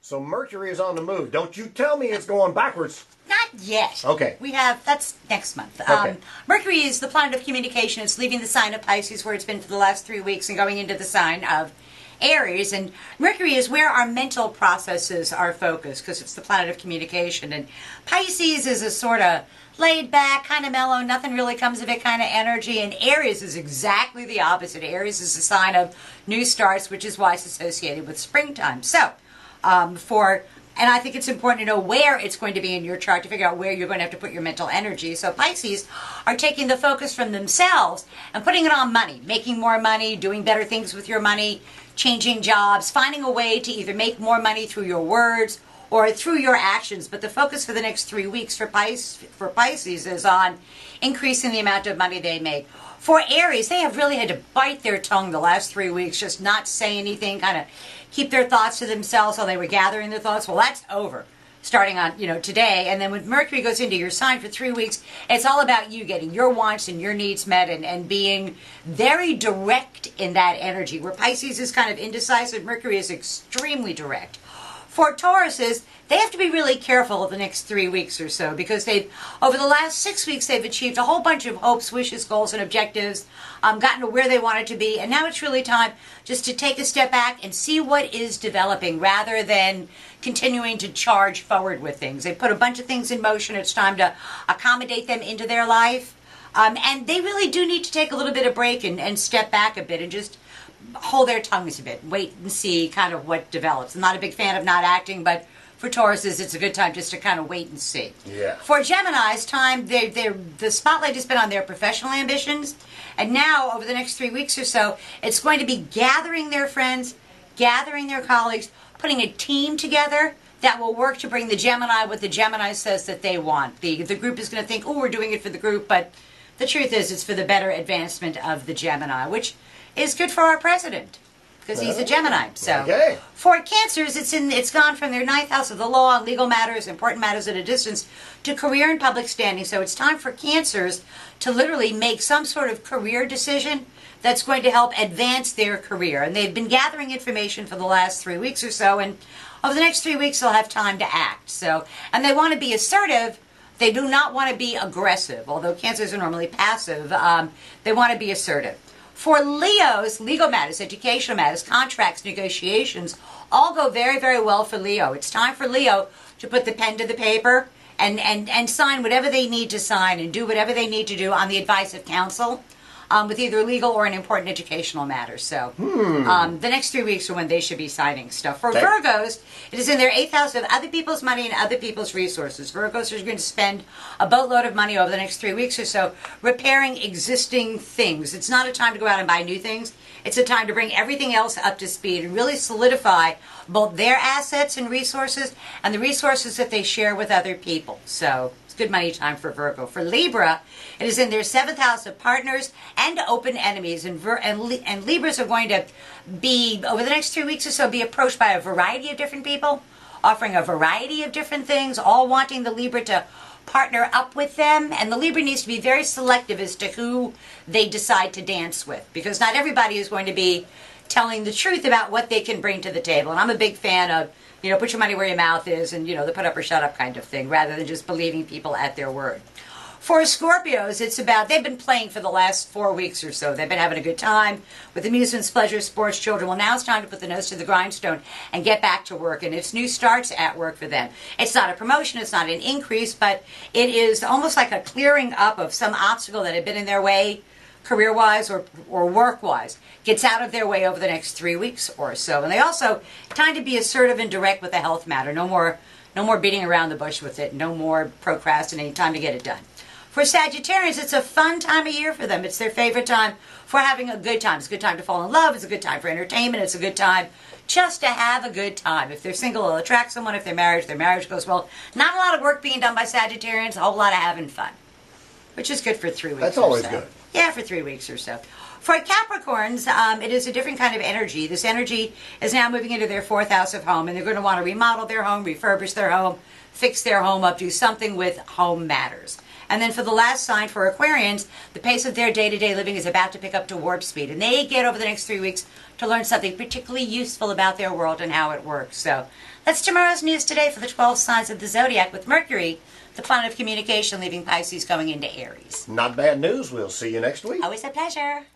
So Mercury is on the move. Don't you tell me it's going backwards. Not yet. Okay. That's next month. Okay. Mercury is the planet of communication. It's leaving the sign of Pisces, where it's been for the last 3 weeks, and going into the sign of Aries. And Mercury is where our mental processes are focused, because it's the planet of communication. And Pisces is a sort of laid back, kind of mellow, nothing really comes of it kind of energy. And Aries is exactly the opposite. Aries is a sign of new starts, which is why it's associated with springtime. So, and I think it's important to know where it's going to be in your chart to figure out where you're going to have to put your mental energy. So Pisces are taking the focus from themselves and putting it on money, making more money, doing better things with your money, changing jobs, finding a way to either make more money through your words or through your actions. But the focus for the next 3 weeks for Pisces is on increasing the amount of money they make. For Aries, they have really had to bite their tongue the last 3 weeks, just not say anything, kind of keep their thoughts to themselves while they were gathering their thoughts. Well, that's over, starting on, today. And then when Mercury goes into your sign for 3 weeks, it's all about you getting your wants and your needs met and being very direct in that energy. Where Pisces is kind of indecisive, Mercury is extremely direct. For Tauruses, they have to be really careful the next 3 weeks or so, because over the last 6 weeks, they've achieved a whole bunch of hopes, wishes, goals, and objectives, gotten to where they wanted to be, and now it's really time just to take a step back and see what is developing rather than continuing to charge forward with things. They put a bunch of things in motion. It's time to accommodate them into their life, and they really do need to take a little bit of break and step back a bit and just hold their tongues a bit, wait and see kind of what develops. I'm not a big fan of not acting, but for Tauruses, it's a good time just to kind of wait and see. Yeah. For Gemini's, the spotlight has been on their professional ambitions, and now over the next 3 weeks or so, it's going to be gathering their friends, gathering their colleagues, putting a team together that will work to bring the Gemini what the Gemini says that they want. The group is going to think, oh, we're doing it for the group, but the truth is it's for the better advancement of the Gemini, which is good for our president, because he's a Gemini. So okay. For Cancers, it's gone from their 9th house of the law and legal matters, important matters at a distance, to career and public standing. So it's time for Cancers to literally make some sort of career decision that's going to help advance their career. And they've been gathering information for the last 3 weeks or so, and over the next 3 weeks they'll have time to act. So, and they want to be assertive. They do not want to be aggressive, although Cancers are normally passive. They want to be assertive. For Leos, legal matters, educational matters, contracts, negotiations, all go very, very well for Leo. It's time for Leo to put the pen to the paper and sign whatever they need to sign and do whatever they need to do on the advice of counsel, with either legal or an important educational matter. So the next 3 weeks are when they should be signing stuff. For Virgos, it is in their 8th house of other people's money and other people's resources. Virgos are going to spend a boatload of money over the next 3 weeks or so repairing existing things. It's not a time to go out and buy new things. It's a time to bring everything else up to speed and really solidify both their assets and resources and the resources that they share with other people. So good money time for Virgo. For Libra, it is in their 7th house of partners and open enemies. And Libras are going to be, over the next 3 weeks or so, be approached by a variety of different people, offering a variety of different things, all wanting the Libra to partner up with them. And the Libra needs to be very selective as to who they decide to dance with, because not everybody is going to be telling the truth about what they can bring to the table. And I'm a big fan of, put your money where your mouth is, and, the put up or shut up kind of thing, rather than just believing people at their word. For Scorpios, it's about, they've been playing for the last 4 weeks or so. They've been having a good time with amusements, pleasures, sports, children. Well, now it's time to put the nose to the grindstone and get back to work. And it's new starts at work for them. It's not a promotion, it's not an increase, but it is almost like a clearing up of some obstacle that had been in their way, career-wise or work-wise, gets out of their way over the next 3 weeks or so. And they also, time to be assertive and direct with the health matter. No more beating around the bush with it. No more procrastinating. Time to get it done. For Sagittarians, it's a fun time of year for them. It's their favorite time for having a good time. It's a good time to fall in love. It's a good time for entertainment. It's a good time just to have a good time. If they're single, they'll attract someone. If they're married, if their marriage goes well. Not a lot of work being done by Sagittarians. A whole lot of having fun, which is good for 3 weeks. That's always good. Yeah, for 3 weeks or so. For Capricorns, it is a different kind of energy. This energy is now moving into their 4th house of home, and they're going to want to remodel their home, refurbish their home, fix their home up, do something with home matters. And then for the last sign, for Aquarians, the pace of their day-to-day living is about to pick up to warp speed. And they get over the next 3 weeks to learn something particularly useful about their world and how it works. So that's tomorrow's news today for the 12 signs of the zodiac, with Mercury, the planet of communication, leaving Pisces, going into Aries. Not bad news. We'll see you next week. Always a pleasure.